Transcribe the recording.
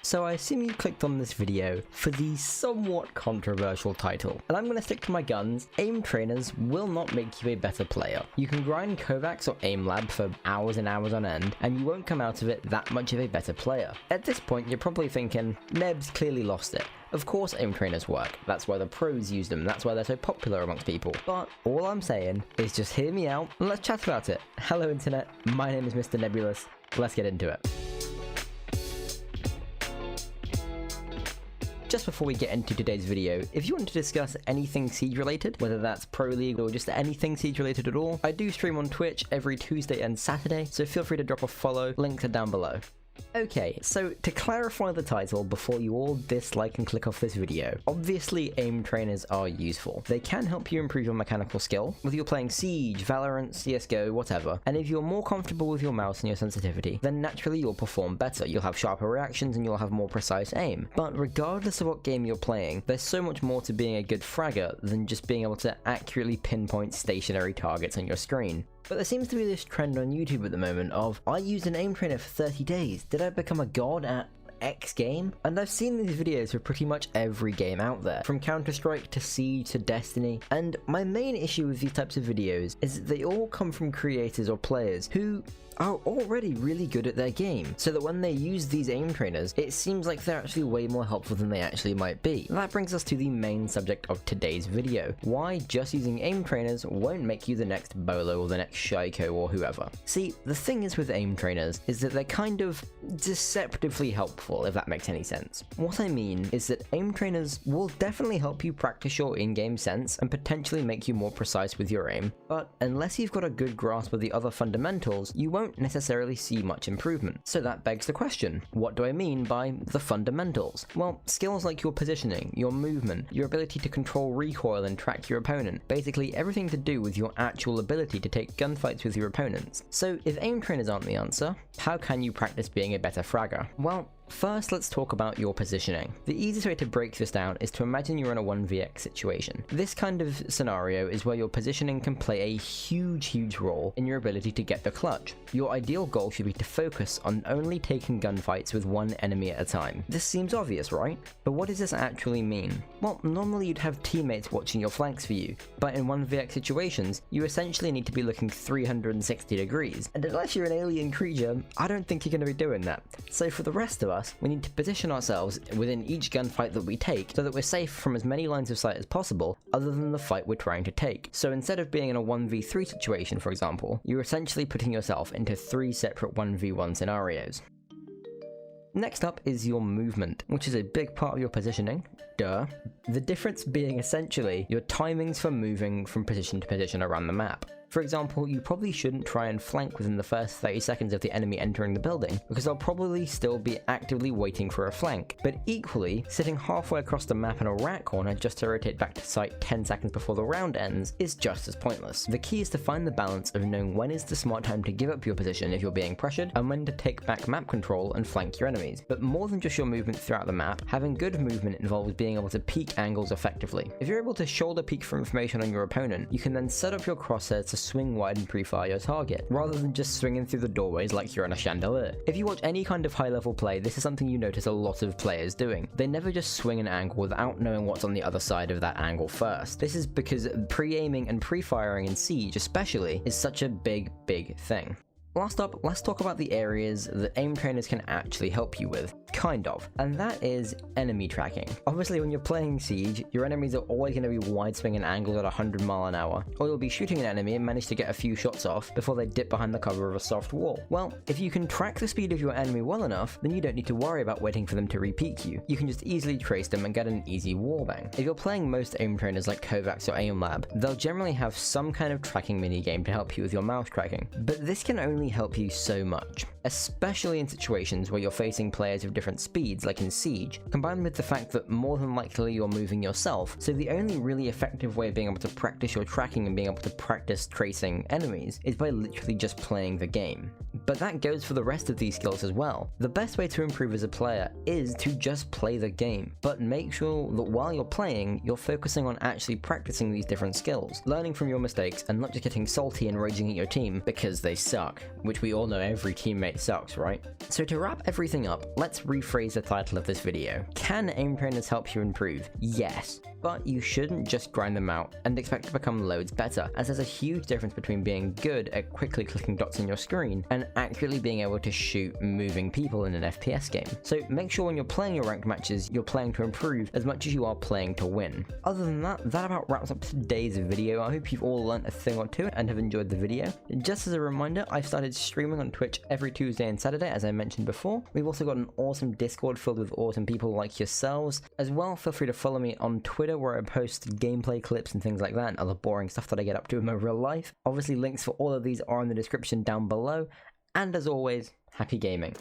So I assume you clicked on this video for the somewhat controversial title, and I'm going to stick to my guns. Aim trainers will not make you a better player. You can grind Kovaaks or Aim Lab for hours and hours on end, and you won't come out of it that much of a better player. At this point, you're probably thinking, Neb's clearly lost it. Of course aim trainers work, that's why the pros use them, that's why they're so popular amongst people. But all I'm saying is just hear me out and let's chat about it. Hello internet, my name is Mr. Nebulous, let's get into it. Just before we get into today's video, if you want to discuss anything Siege related, whether that's Pro League or just anything Siege related at all, I do stream on Twitch every Tuesday and Saturday, so feel free to drop a follow, links are down below. Okay, so to clarify the title before you all dislike and click off this video, obviously aim trainers are useful. They can help you improve your mechanical skill, whether you're playing Siege, Valorant, CSGO, whatever, and if you're more comfortable with your mouse and your sensitivity, then naturally you'll perform better, you'll have sharper reactions and you'll have more precise aim. But regardless of what game you're playing, there's so much more to being a good fragger than just being able to accurately pinpoint stationary targets on your screen. But there seems to be this trend on YouTube at the moment of, I used an aim trainer for 30 days, did I become a god at X game? And I've seen these videos for pretty much every game out there, from Counter-Strike to Siege to Destiny, and my main issue with these types of videos is that they all come from creators or players who are already really good at their game, so that when they use these aim trainers, it seems like they're actually way more helpful than they actually might be. That brings us to the main subject of today's video, why just using aim trainers won't make you the next Bolo or the next Shaiko or whoever. See, the thing is with aim trainers is that they're kind of deceptively helpful, if that makes any sense. What I mean is that aim trainers will definitely help you practice your in-game sense and potentially make you more precise with your aim, but unless you've got a good grasp of the other fundamentals, you won't necessarily see much improvement. So that begs the question, what do I mean by the fundamentals? Well, skills like your positioning, your movement, your ability to control recoil and track your opponent, basically everything to do with your actual ability to take gunfights with your opponents. So if aim trainers aren't the answer, how can you practice being a better fragger? Well, first, let's talk about your positioning. The easiest way to break this down is to imagine you're in a 1vx situation. This kind of scenario is where your positioning can play a huge role in your ability to get the clutch. Your ideal goal should be to focus on only taking gunfights with one enemy at a time. This seems obvious, right? But what does this actually mean? Well, normally you'd have teammates watching your flanks for you, but in 1vx situations, you essentially need to be looking 360 degrees. And unless you're an alien creature, I don't think you're going to be doing that. So for the rest of us, we need to position ourselves within each gunfight that we take so that we're safe from as many lines of sight as possible other than the fight we're trying to take. So instead of being in a 1v3 situation, for example, you're essentially putting yourself into 3 separate 1v1 scenarios. Next up is your movement, which is a big part of your positioning, duh. The difference being essentially your timings for moving from position to position around the map. For example, you probably shouldn't try and flank within the first 30 seconds of the enemy entering the building, because they'll probably still be actively waiting for a flank. But equally, sitting halfway across the map in a rat corner just to rotate back to site 10 seconds before the round ends is just as pointless. The key is to find the balance of knowing when is the smart time to give up your position if you're being pressured, and when to take back map control and flank your enemies. But more than just your movement throughout the map, having good movement involves being able to peek angles effectively. If you're able to shoulder peek for information on your opponent, you can then set up your crosshairs to swing wide and pre-fire your target, rather than just swinging through the doorways like you're in a chandelier. If you watch any kind of high-level play, this is something you notice a lot of players doing. They never just swing an angle without knowing what's on the other side of that angle first. This is because pre-aiming and pre-firing in Siege especially is such a big thing. Last up, let's talk about the areas that aim trainers can actually help you with. Kind of. And that is enemy tracking. Obviously, when you're playing Siege, your enemies are always going to be wide swinging angles at 100 miles an hour, or you'll be shooting an enemy and manage to get a few shots off before they dip behind the cover of a soft wall. Well, if you can track the speed of your enemy well enough, then you don't need to worry about waiting for them to re-peek you. You can just easily trace them and get an easy wallbang. If you're playing most aim trainers like Kovaaks or Aim Lab, they'll generally have some kind of tracking minigame to help you with your mouse tracking. But this can only help you so much, especially in situations where you're facing players of different speeds like in Siege, combined with the fact that more than likely you're moving yourself, so the only really effective way of being able to practice your tracking and being able to practice tracing enemies is by literally just playing the game. But that goes for the rest of these skills as well. The best way to improve as a player is to just play the game, but make sure that while you're playing, you're focusing on actually practicing these different skills, learning from your mistakes and not just getting salty and raging at your team because they suck, which we all know every teammate sucks, right? So to wrap everything up, let's rephrase the title of this video. Can aim trainers help you improve? Yes. But you shouldn't just grind them out and expect to become loads better, as there's a huge difference between being good at quickly clicking dots on your screen and accurately being able to shoot moving people in an FPS game. So make sure when you're playing your ranked matches, you're playing to improve as much as you are playing to win. Other than that, that about wraps up today's video. I hope you've all learnt a thing or two and have enjoyed the video. Just as a reminder, I've started streaming on Twitch every Tuesday and Saturday, as I mentioned before. We've also got an awesome Discord filled with awesome people like yourselves. As well, feel free to follow me on Twitter, where I post gameplay clips and things like that, and other boring stuff that I get up to in my real life. Obviously, links for all of these are in the description down below. And as always, happy gaming.